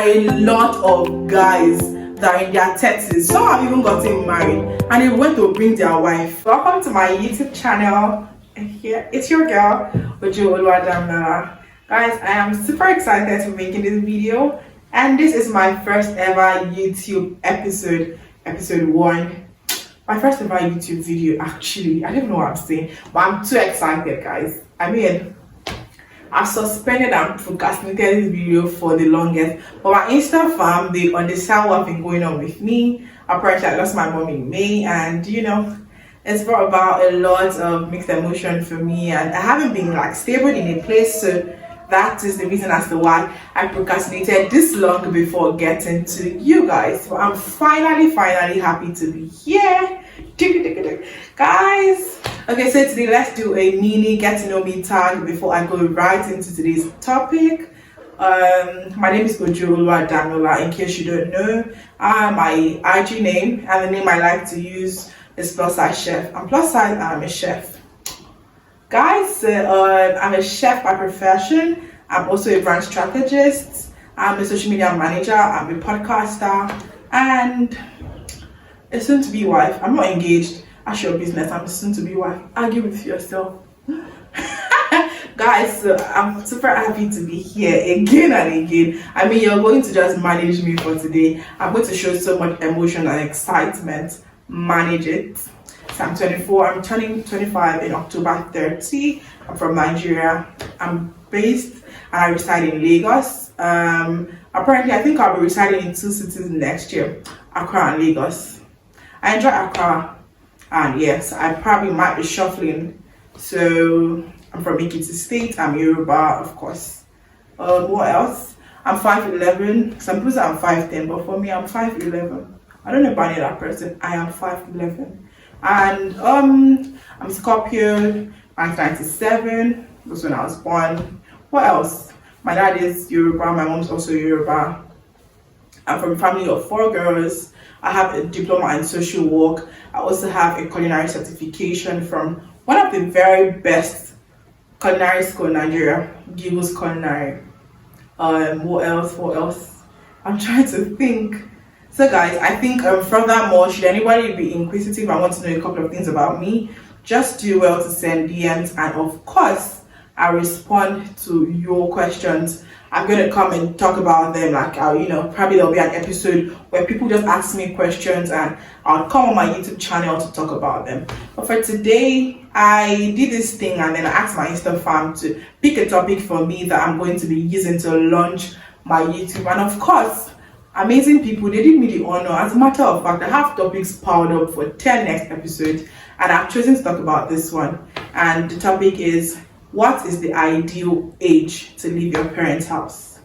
a lot of guys that are in their 30s. Some have even gotten married and they went to bring their wife. Welcome to my YouTube channel. Here it's your girl Ojuoluwadamilala. Guys, I am super excited to making this video, and this is my first ever YouTube episode 1. My first ever YouTube video, actually. I don't know what I'm saying, but I'm too excited, guys. I mean, I've suspended and procrastinated this video for the longest, but my Insta fam, they understand what's been going on with me. Apparently I lost my mom in May, and you know, it's brought about a lot of mixed emotion for me, and I haven't been like stable in a place, so that is the reason as to why I procrastinated this long before getting to you guys. But I'm finally happy to be here, guys. Okay, so today let's do a mini get to know me tag before I go right into today's topic. My name is Ojuoluwadamilala. In case you don't know, my IG name and the name I like to use is Plussize-chef. I'm plus size and I'm a chef. Guys, I'm a chef by profession. I'm also a brand strategist. I'm a social media manager. I'm a podcaster and a soon-to-be wife. I'm not engaged. That's your business. I'm a soon-to-be wife. Argue with yourself. Guys, so I'm super happy to be here again and again. I mean, you're going to just manage me for today. I'm going to show so much emotion and excitement. Manage it. So I'm 24. I'm turning 25 in October 30. I'm from Nigeria. I'm based and I reside in Lagos. Apparently, I think I'll be residing in 2 cities next year, Accra and Lagos. I enjoy Accra, and yes, I probably might be shuffling. So I'm from Ekiti State. I'm Yoruba, of course. What else? I'm 5'11". Some people say I'm 5'10", but for me, I'm 5'11". I don't know about any other person. I am 5'11". And I'm Scorpio, 1997. That's when I was born. What else? My dad is Yoruba. My mom's also Yoruba. I'm from a family of 4 girls. I have a diploma in social work. I also have a culinary certification from one of the very best culinary school in Nigeria, Giggles Culinary. What else? I'm trying to think. So guys, I think furthermore, should anybody be inquisitive and want to know a couple of things about me, just do well to send DMs, and of course I respond to your questions. I'm going to come and talk about them, like probably there'll be an episode where people just ask me questions and I'll come on my YouTube channel to talk about them. But for today, I did this thing and then I asked my Insta fam to pick a topic for me that I'm going to be using to launch my YouTube, and of course amazing people, they did me the honor. As a matter of fact, I have topics piled up for 10 next episodes, and I've chosen to talk about this one. And the topic is, what is the ideal age to leave your parents' house?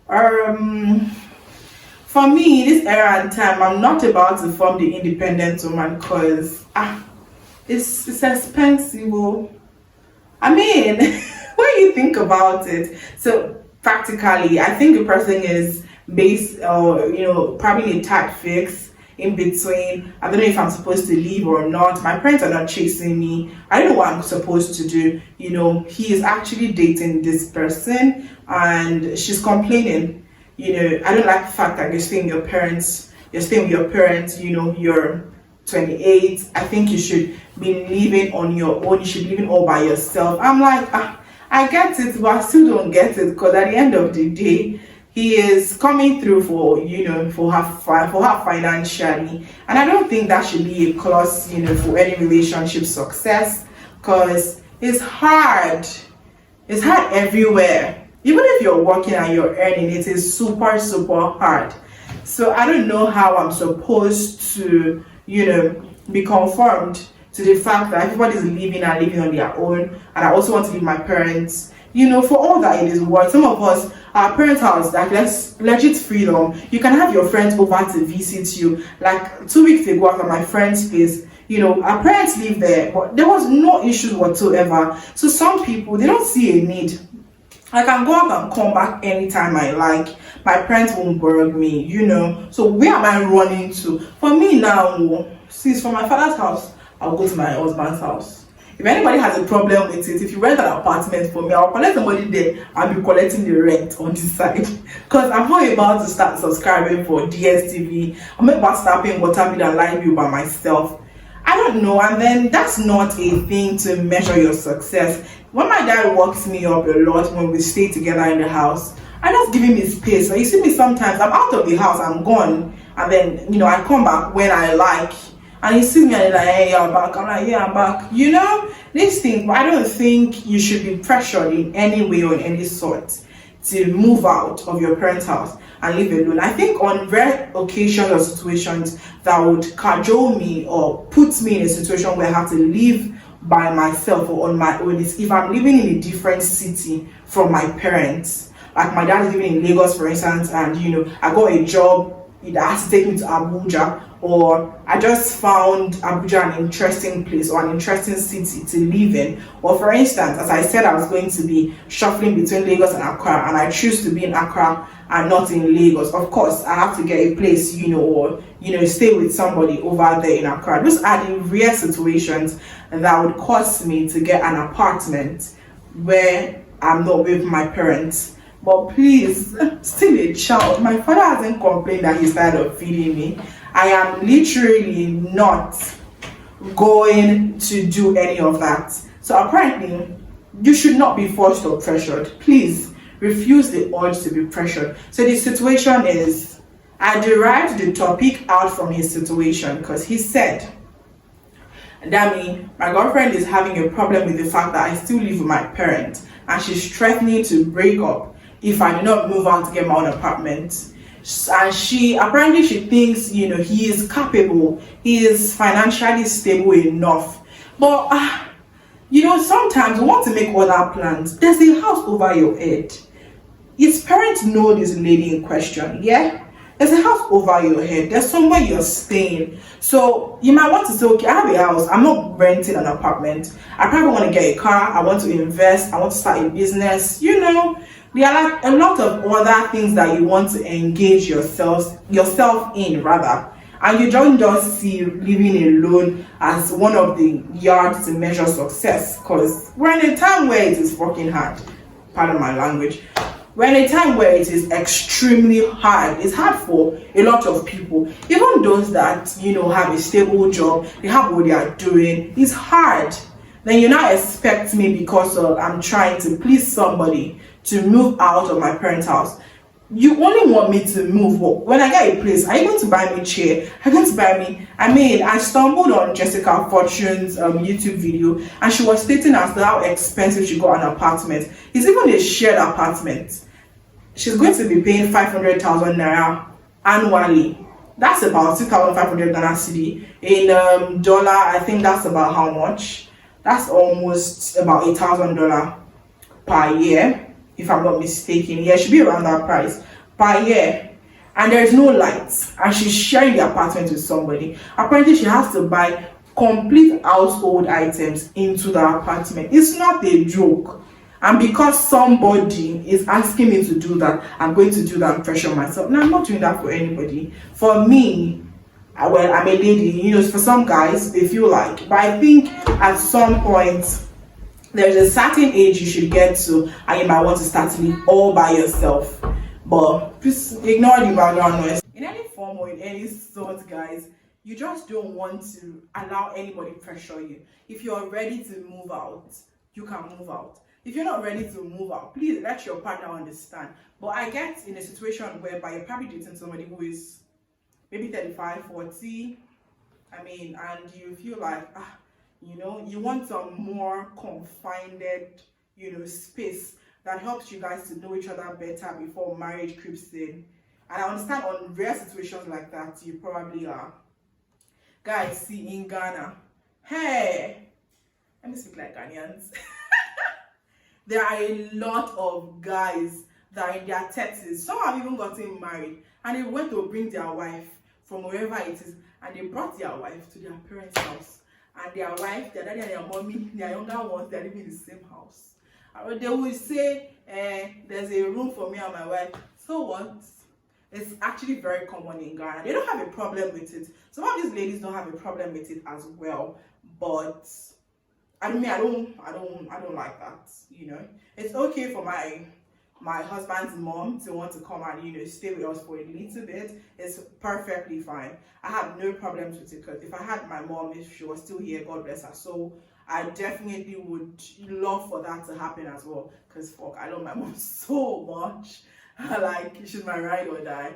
For me, this era and time, I'm not about to form the independent woman because it's expensive. I mean, when you think about it, so practically, I think the person is based or probably in a tight fix in between. I don't know if I'm supposed to leave or not. My parents are not chasing me. I don't know what I'm supposed to do. He is actually dating this person and she's complaining. I don't like the fact that you're staying with your parents, you're 28. I think you should be living on your own. You should be living all by yourself. I'm like, I get it, but I still don't get it, because at the end of the day, he is coming through for her financially, and I don't think that should be a clause for any relationship success, because it's hard everywhere. Even if you're working and you're earning, it is super hard. So I don't know how I'm supposed to be conformed to the fact that everybody's living on their own, and I also want to leave my parents, for all that it is worth. Some of us, our parents' house, like, let's legit freedom. You can have your friends over to visit you. Like 2 weeks ago at my friend's place, our parents live there, but there was no issues whatsoever. So some people, they don't see a need. I can go out and come back anytime I like. My parents won't bug me, So where am I running to? For me now, since from my father's house, I'll go to my husband's house. If anybody has a problem with it, if you rent an apartment for me, I'll collect somebody there. I'll be collecting the rent on this side. Because I'm not about to start subscribing for DSTV. I'm not about to start paying water bill and light bill by myself. I don't know. And then that's not a thing to measure your success. When my dad walks me up a lot when we stay together in the house, I just give him his space. So you see me sometimes, I'm out of the house, I'm gone. And then, I come back when I like. And he sees me and he's like, hey, you're back. I'm like, yeah, I'm back. These things. But I don't think you should be pressured in any way or in any sort to move out of your parents' house and live alone. I think on rare occasions or situations that would cajole me or put me in a situation where I have to live by myself or on my own is if I'm living in a different city from my parents. Like my dad is living in Lagos, for instance, and I got a job that has to take me to Abuja, or I just found Abuja an interesting place or an interesting city to live in. Or for instance, as I said, I was going to be shuffling between Lagos and Accra, and I choose to be in Accra and not in Lagos. Of course, I have to get a place, or stay with somebody over there in Accra. Those are the rare situations that would cause me to get an apartment where I'm not with my parents. But please, still a child. My father hasn't complained that he's tired of feeding me. I am literally not going to do any of that. So apparently, you should not be forced or pressured. Please, refuse the urge to be pressured. So the situation is, I derived the topic out from his situation because he said, Dami, my girlfriend is having a problem with the fact that I still live with my parents and she's threatening to break up if I do not move out to get my own apartment. And she thinks, he is capable, he is financially stable enough. But, sometimes we want to make other plans. There's a house over your head. His parents know this lady in question, yeah? There's a house over your head. There's somewhere you're staying. So you might want to say, okay, I have a house. I'm not renting an apartment. I probably want to get a car. I want to invest. I want to start a business. There are like a lot of other things that you want to engage yourself in, rather. And you don't just see living alone as one of the yards to measure success, because we're in a time where it is fucking hard. Pardon my language. We're in a time where it is extremely hard. It's hard for a lot of people. Even those that, have a stable job, they have what they are doing. It's hard. Then you now expect me, because I'm trying to please somebody, to move out of my parents' house. You only want me to move. When I get a place, are you going to buy me a chair? Are you going to buy me? I stumbled on Jessica Fortune's YouTube video, and she was stating as to how expensive she got an apartment. It's even a shared apartment. She's going to be paying 500,000 naira annually. That's about 2,500 Ghana cedi. In dollar, I think that's about how much? That's almost about $8,000 per year, if I'm not mistaken. Yeah, it should be around that price per year. And there is no lights, and she's sharing the apartment with somebody. Apparently, she has to buy complete household items into the apartment. It's not a joke. And because somebody is asking me to do that, I'm going to do that and pressure myself. No, I'm not doing that for anybody. For me, I'm a lady. For some guys, they feel like. But I think at some point, there's a certain age you should get to, and you might want to start to live all by yourself. But just ignore the background noise. In any form or in any sort, guys, you just don't want to allow anybody pressure you. If you're ready to move out, you can move out. If you're not ready to move out, please let your partner understand. But I get in a situation whereby you're probably dating somebody who is maybe 35, 40, and you feel like, you want some more confined, space that helps you guys to know each other better before marriage creeps in. And I understand on rare situations like that, you probably are. Guys, see, in Ghana, hey, let me speak like Ghanaians. There are a lot of guys that are in their 30s. Some have even gotten married, and they went to bring their wife from wherever it is, and they brought their wife to their parents' house. And their wife, their daddy and their mommy, their younger ones, they're living in the same house. And they will say, there's a room for me and my wife. So what? It's actually very common in Ghana. They don't have a problem with it. Some of these ladies don't have a problem with it as well. But I mean, I don't like that. You know, it's okay for my husband's mom to want to come and stay with us for a little bit. It's perfectly fine. I have no problems with it, because if I had my mom, if she was still here, God bless her soul, I definitely would love for that to happen as well. Because fuck, I love my mom so much. Like, she's my ride or die.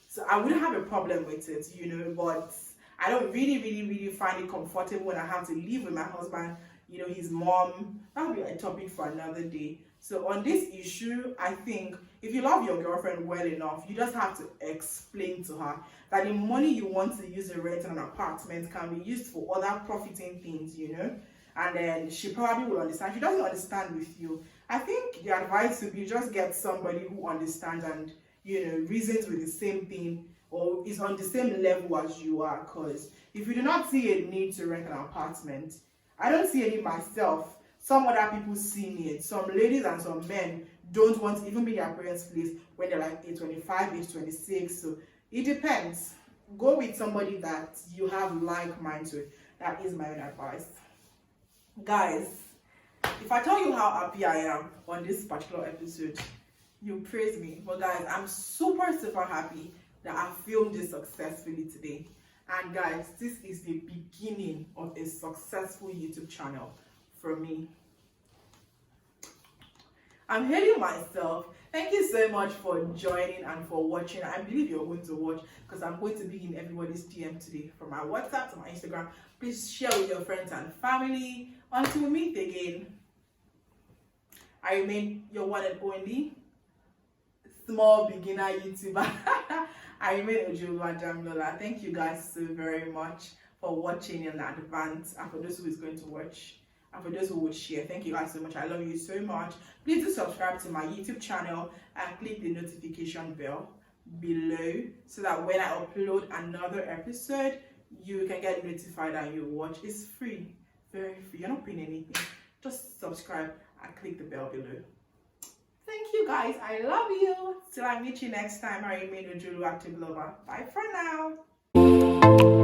So I wouldn't have a problem with it, but I don't really find it comfortable when I have to live with my husband, his mom. That would be a topic for another day. So on this issue, I think if you love your girlfriend well enough, you just have to explain to her that the money you want to use to rent an apartment can be used for other profiting things, and then she probably will understand. She doesn't understand with you. I think the advice would be just get somebody who understands and reasons with the same thing, or is on the same level as you are. Because if you do not see a need to rent an apartment, I don't see any myself. Some other people see need. Some ladies and some men don't want to even be their parents' place when they're like age 25, age 26. So it depends. Go with somebody that you have like minds with. That is my own advice. Guys, if I tell you how happy I am on this particular episode, you praise me. But guys, I'm super happy that I filmed this successfully today. And guys, this is the beginning of a successful YouTube channel for me. I'm hailing myself. Thank you so much for joining and for watching. I believe you're going to watch, because I'm going to be in everybody's DM today, from my WhatsApp to my Instagram. Please share with your friends and family. Until we meet again, I remain your one and only small beginner YouTuber. I remain Ojulwa Jamlola. Thank you guys so very much for watching in advance, and for those who is going to watch, and for those who would share. Thank you guys so much. I love you so much. Please do subscribe to my YouTube channel and click the notification bell below, so that when I upload another episode, you can get notified and you watch. It's free, very free. You're not paying anything. Just subscribe and click the bell below. Thank you guys. I love you. Till I meet you next time, I remain Ojulu Active Lover. Bye for now.